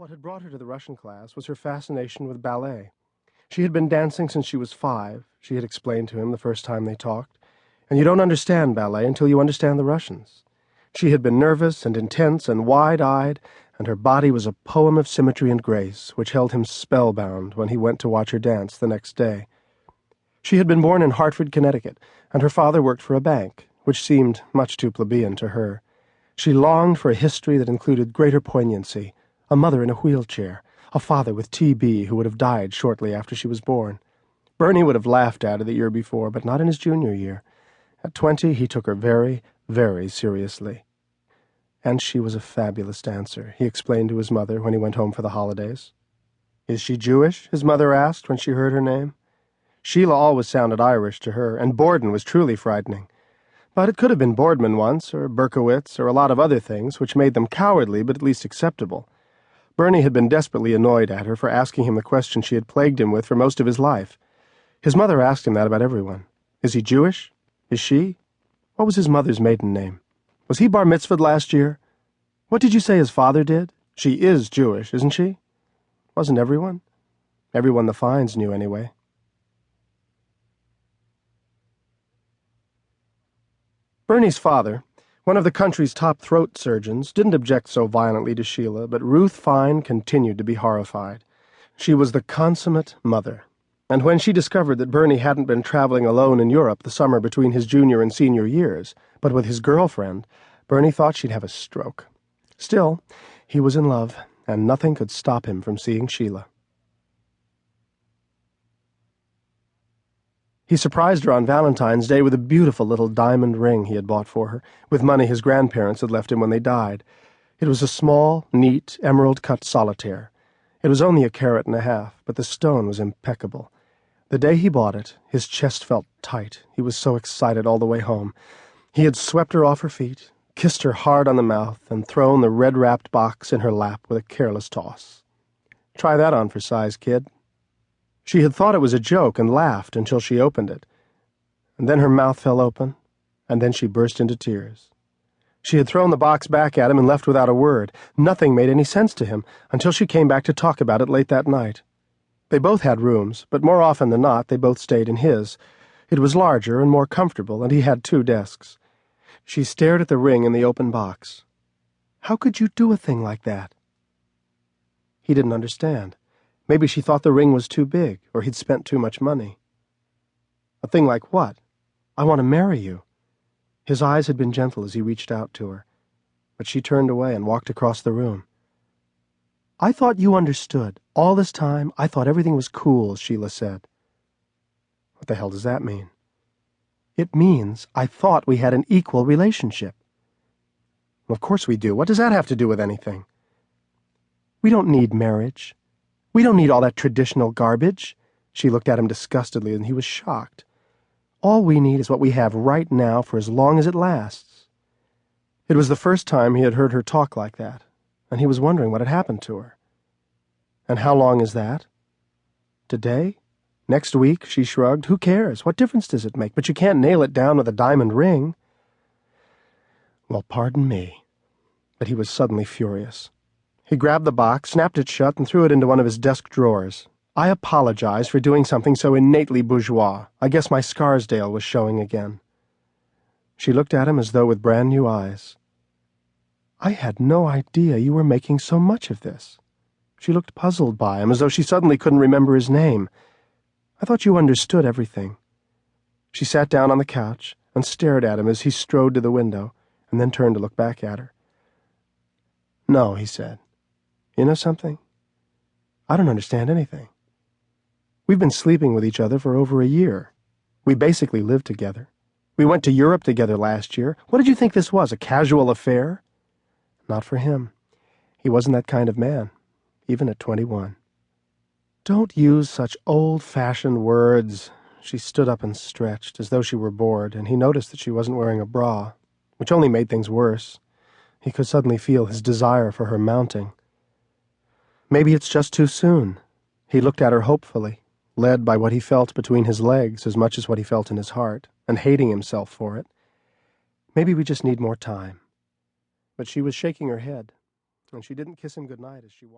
What had brought her to the Russian class was her fascination with ballet. She had been dancing since she was 5, she had explained to him the first time they talked, and you don't understand ballet until you understand the Russians. She had been nervous and intense and wide-eyed, and her body was a poem of symmetry and grace, which held him spellbound when he went to watch her dance the next day. She had been born in Hartford, Connecticut, and her father worked for a bank, which seemed much too plebeian to her. She longed for a history that included greater poignancy, a mother in a wheelchair, a father with TB who would have died shortly after she was born. Bernie would have laughed at her the year before, but not in his junior year. At 20, he took her very, very seriously. And she was a fabulous dancer, he explained to his mother when he went home for the holidays. "Is she Jewish?" his mother asked when she heard her name. Sheila always sounded Irish to her, and Borden was truly frightening. But it could have been Boardman once, or Berkowitz, or a lot of other things, which made them cowardly but at least acceptable. Bernie had been desperately annoyed at her for asking him the question she had plagued him with for most of his life. His mother asked him that about everyone. Is he Jewish? Is she? What was his mother's maiden name? Was he bar mitzvahed last year? What did you say his father did? She is Jewish, isn't she? Wasn't everyone? Everyone the Fines knew, anyway. Bernie's father, one of the country's top throat surgeons, didn't object so violently to Sheila, but Ruth Fine continued to be horrified. She was the consummate mother, and when she discovered that Bernie hadn't been traveling alone in Europe the summer between his junior and senior years, but with his girlfriend, Bernie thought she'd have a stroke. Still, he was in love, and nothing could stop him from seeing Sheila. He surprised her on Valentine's Day with a beautiful little diamond ring he had bought for her, with money his grandparents had left him when they died. It was a small, neat, emerald-cut solitaire. It was only 1.5 carats, but the stone was impeccable. The day he bought it, his chest felt tight. He was so excited all the way home. He had swept her off her feet, kissed her hard on the mouth, and thrown the red-wrapped box in her lap with a careless toss. "Try that on for size, kid." She had thought it was a joke and laughed until she opened it. And then her mouth fell open, and then she burst into tears. She had thrown the box back at him and left without a word. Nothing made any sense to him until she came back to talk about it late that night. They both had rooms, but more often than not they both stayed in his. It was larger and more comfortable, and he had 2 desks. She stared at the ring in the open box. How could you do a thing like that? He didn't understand. Maybe she thought the ring was too big, or he'd spent too much money. A thing like what? "I want to marry you." His eyes had been gentle as he reached out to her, but she turned away and walked across the room. "I thought you understood. All this time, I thought everything was cool," Sheila said. What the hell does that mean? It means I thought we had an equal relationship. Of course we do. What does that have to do with anything? We don't need marriage. We don't need all that traditional garbage. She looked at him disgustedly, and he was shocked. All we need is what we have right now for as long as it lasts. It was the first time he had heard her talk like that, and he was wondering what had happened to her. And how long is that? Today? Next week? She shrugged. Who cares? What difference does it make? But you can't nail it down with a diamond ring. Well, pardon me. But he was suddenly furious. He grabbed the box, snapped it shut, and threw it into one of his desk drawers. "I apologize for doing something so innately bourgeois. I guess my Scarsdale was showing again." She looked at him as though with brand-new eyes. "I had no idea you were making so much of this." She looked puzzled by him, as though she suddenly couldn't remember his name. "I thought you understood everything." She sat down on the couch and stared at him as he strode to the window, and then turned to look back at her. "No," he said. "You know something? I don't understand anything. We've been sleeping with each other for over a year. We basically live together. We went to Europe together last year. What did you think this was, a casual affair?" Not for him. He wasn't that kind of man, even at 21. "Don't use such old-fashioned words." She stood up and stretched, as though she were bored, and he noticed that she wasn't wearing a bra, which only made things worse. He could suddenly feel his desire for her mounting. Maybe it's just too soon. He looked at her hopefully, led by what he felt between his legs as much as what he felt in his heart, and hating himself for it. Maybe we just need more time. But she was shaking her head, and she didn't kiss him good night as she walked.